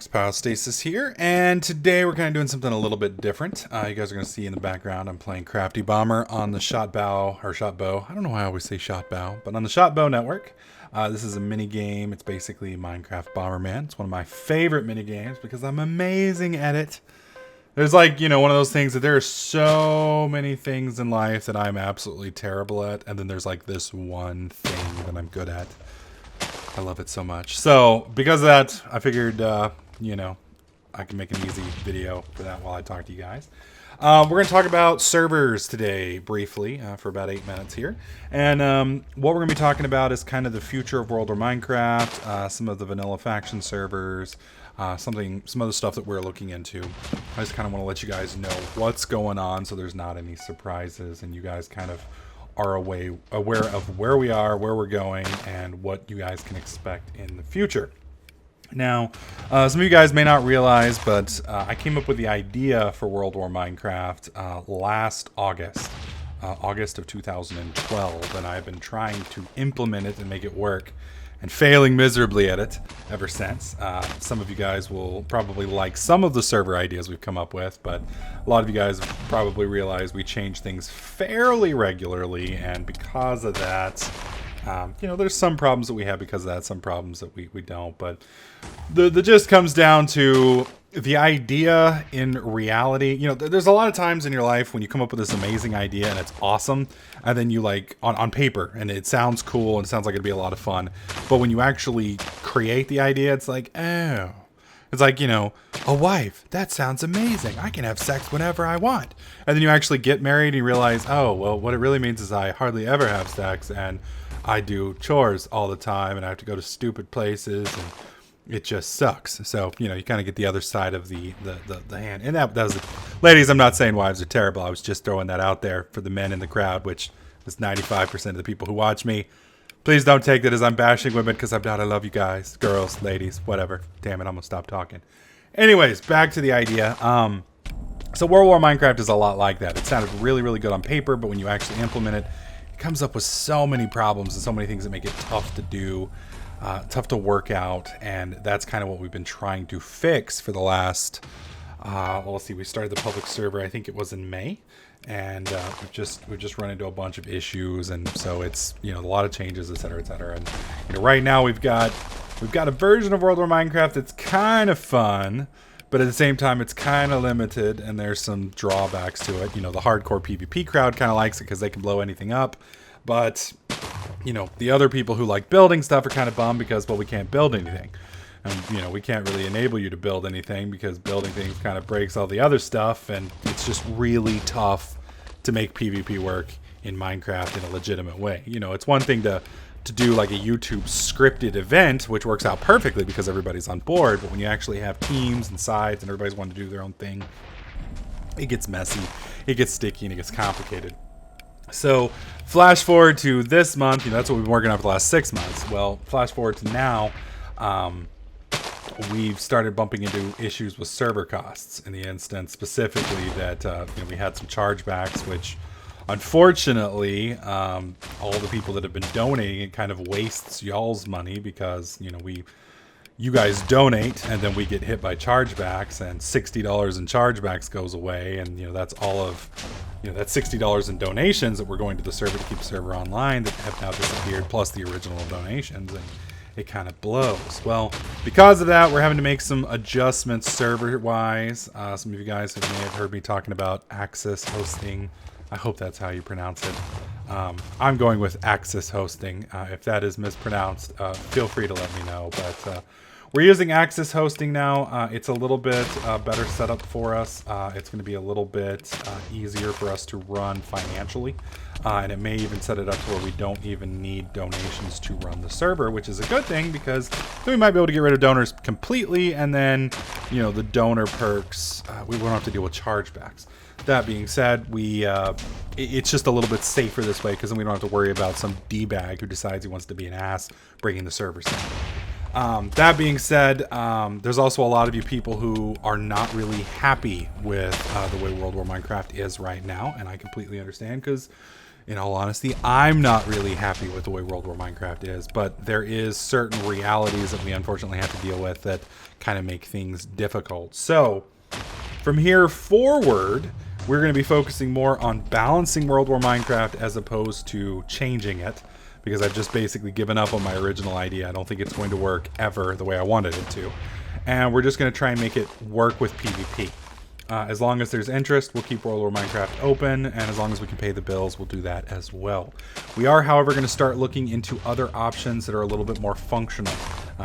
Stasis here, and today we're kind of doing something a little bit different. You guys are going to see in the background I'm playing Crafty Bomber on the Shot Bow. I don't know why I always say Shot Bow, but on the Shot Bow network. This is a mini game. It's basically Minecraft Bomberman. It's one of my favorite mini games because I'm amazing at it. There's like, one of those things that there are so many things in life that I'm absolutely terrible at, and then there's like this one thing that I'm good at. I love it so much. So because of that, I figured, I can make an easy video for that while I talk to you guys. We're going to talk about servers today briefly for about 8 minutes here. And what we're going to be talking about is kind of the future of World War Minecraft, some of the vanilla faction servers, some other stuff that we're looking into. I just kind of want to let you guys know what's going on so there's not any surprises and you guys kind of are aware of where we are, where we're going, and what you guys can expect in the future. Now, some of you guys may not realize, but I came up with the idea for World War Minecraft last August, August of 2012, and I've been trying to implement it and make it work, and failing miserably at it ever since. Some of you guys will probably like some of the server ideas we've come up with, but a lot of you guys probably realize we change things fairly regularly, and because of that, there's some problems that we have because of that, some problems that we don't, but the gist comes down to the idea in reality. There's a lot of times in your life when you come up with this amazing idea and it's awesome, and then you like on paper and it sounds cool and it sounds like it'd be a lot of fun, but when you actually create the idea, it's like, oh, it's like, a wife, that sounds amazing, I can have sex whenever I want. And then you actually get married and you realize, oh, well, what it really means is I hardly ever have sex and I do chores all the time and I have to go to stupid places and it just sucks. So, you kind of get the other side of the hand. And that was it. Ladies, I'm not saying wives are terrible. I was just throwing that out there for the men in the crowd, which is 95% of the people who watch me. Please don't take that as I'm bashing women, because I'm not. I love you guys, girls, ladies, whatever. Damn it, I'm going to stop talking. Anyways, back to the idea. So World War Minecraft is a lot like that. It sounded really, really good on paper, but when you actually implement it, it comes up with so many problems and so many things that make it tough to do. Tough to work out, and that's kind of what we've been trying to fix for the last let's see, we started the public server, I think it was in May, and we've just run into a bunch of issues, and so it's a lot of changes, etc., etc. And right now we've got a version of World War Minecraft that's kind of fun, but at the same time it's kind of limited, and there's some drawbacks to it. The hardcore PvP crowd kind of likes it because they can blow anything up, but the other people who like building stuff are kind of bummed because, well, we can't build anything. And, we can't really enable you to build anything because building things kind of breaks all the other stuff. And it's just really tough to make PvP work in Minecraft in a legitimate way. It's one thing to do like a YouTube scripted event, which works out perfectly because everybody's on board. But when you actually have teams and sides and everybody's wanting to do their own thing, it gets messy, it gets sticky, and it gets complicated. So flash forward to this month, that's what we've been working on for the last 6 months. Well, flash forward to now, we've started bumping into issues with server costs in the instance specifically that, we had some chargebacks, which unfortunately, all the people that have been donating, it kind of wastes y'all's money because, you guys donate and then we get hit by chargebacks, and $60 in chargebacks goes away, and that's all of that's $60 in donations that were going to the server to keep the server online that have now disappeared, plus the original donations, and it kind of blows. Well, because of that, we're having to make some adjustments server wise. Some of you guys may have heard me talking about Axis hosting. I hope that's how you pronounce it. I'm going with Axis hosting. If that is mispronounced, feel free to let me know. But we're using Axis hosting now. It's a little bit better setup for us. It's going to be a little bit easier for us to run financially. And it may even set it up to where we don't even need donations to run the server, which is a good thing because then we might be able to get rid of donors completely. And then, the donor perks, we won't have to deal with chargebacks. That being said, it's just a little bit safer this way because then we don't have to worry about some D-bag who decides he wants to be an ass bringing the servers down. That being said, there's also a lot of you people who are not really happy with the way World War Minecraft is right now, and I completely understand because in all honesty, I'm not really happy with the way World War Minecraft is, but there is certain realities that we unfortunately have to deal with that kind of make things difficult. So from here forward, we're going to be focusing more on balancing World War Minecraft as opposed to changing it, because I've just basically given up on my original idea. I don't think it's going to work ever the way I wanted it to. And we're just going to try and make it work with PvP. As long as there's interest, we'll keep World War Minecraft open, and as long as we can pay the bills, we'll do that as well. We are, however, going to start looking into other options that are a little bit more functional.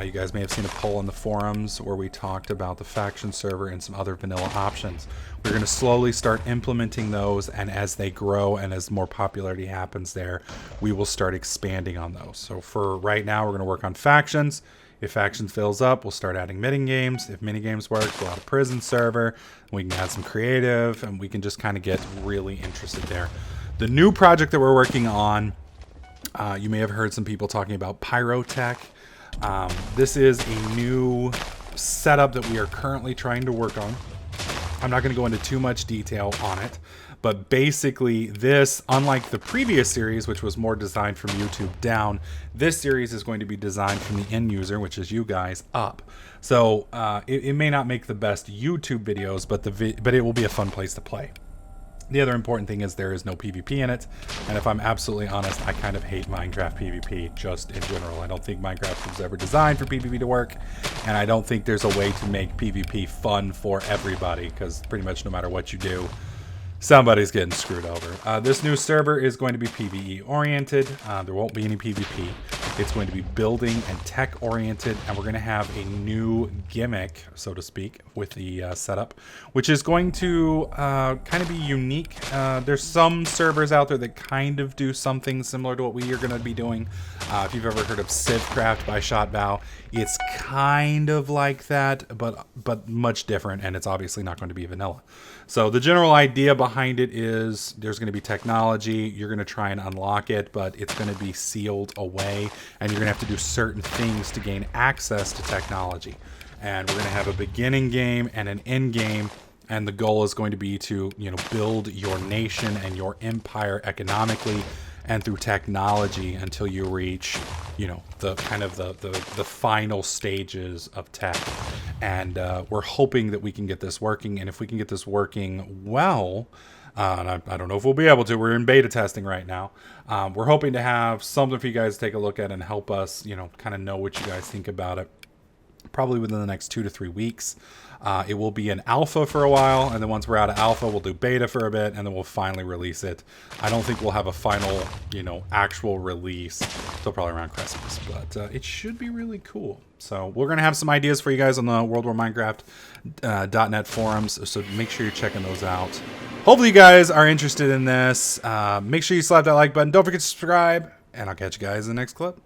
You guys may have seen a poll in the forums where we talked about the faction server and some other vanilla options. We're going to slowly start implementing those, and as they grow and as more popularity happens there, we will start expanding on those. So for right now, we're going to work on factions. If factions fills up, we'll start adding mini games. If mini games work, we'll add a prison server. We can add some creative, and we can just kind of get really interested there. The new project that we're working on, you may have heard some people talking about Pyrotech. This is a new setup that we are currently trying to work on. I'm not going to go into too much detail on it, but basically this, unlike the previous series, which was more designed from YouTube down, this series is going to be designed from the end user, which is you guys, up. So it may not make the best YouTube videos, but it will be a fun place to play. The other important thing is there is no PvP in it, and if I'm absolutely honest, I kind of hate Minecraft PvP just in general. I don't think Minecraft was ever designed for PvP to work, and I don't think there's a way to make PvP fun for everybody, because pretty much no matter what you do, somebody's getting screwed over. This new server is going to be PvE oriented. There won't be any PvP. It's going to be building and tech oriented, and we're going to have a new gimmick, so to speak, with the setup, which is going to kind of be unique. There's some servers out there that kind of do something similar to what we are going to be doing. If you've ever heard of Civcraft by Shotbow, it's kind of like that, but much different, and it's obviously not going to be vanilla. So the general idea behind it is there's going to be technology. You're going to try and unlock it, but it's going to be sealed away, and you're going to have to do certain things to gain access to technology. And we're going to have a beginning game and an end game, and the goal is going to be to, build your nation and your empire economically and through technology until you reach, the kind of the final stages of tech. And we're hoping that we can get this working. And if we can get this working well, and I don't know if we'll be able to, we're in beta testing right now. We're hoping to have something for you guys to take a look at and help us, kind of know what you guys think about it. Probably within the next 2 to 3 weeks. It will be in alpha for a while, and then once we're out of alpha, we'll do beta for a bit, and then we'll finally release it. I don't think we'll have a final, actual release until probably around Christmas, but it should be really cool. So we're going to have some ideas for you guys on the World War Minecraft .net forums, so make sure you're checking those out. Hopefully you guys are interested in this. Make sure you slap that like button. Don't forget to subscribe, and I'll catch you guys in the next clip.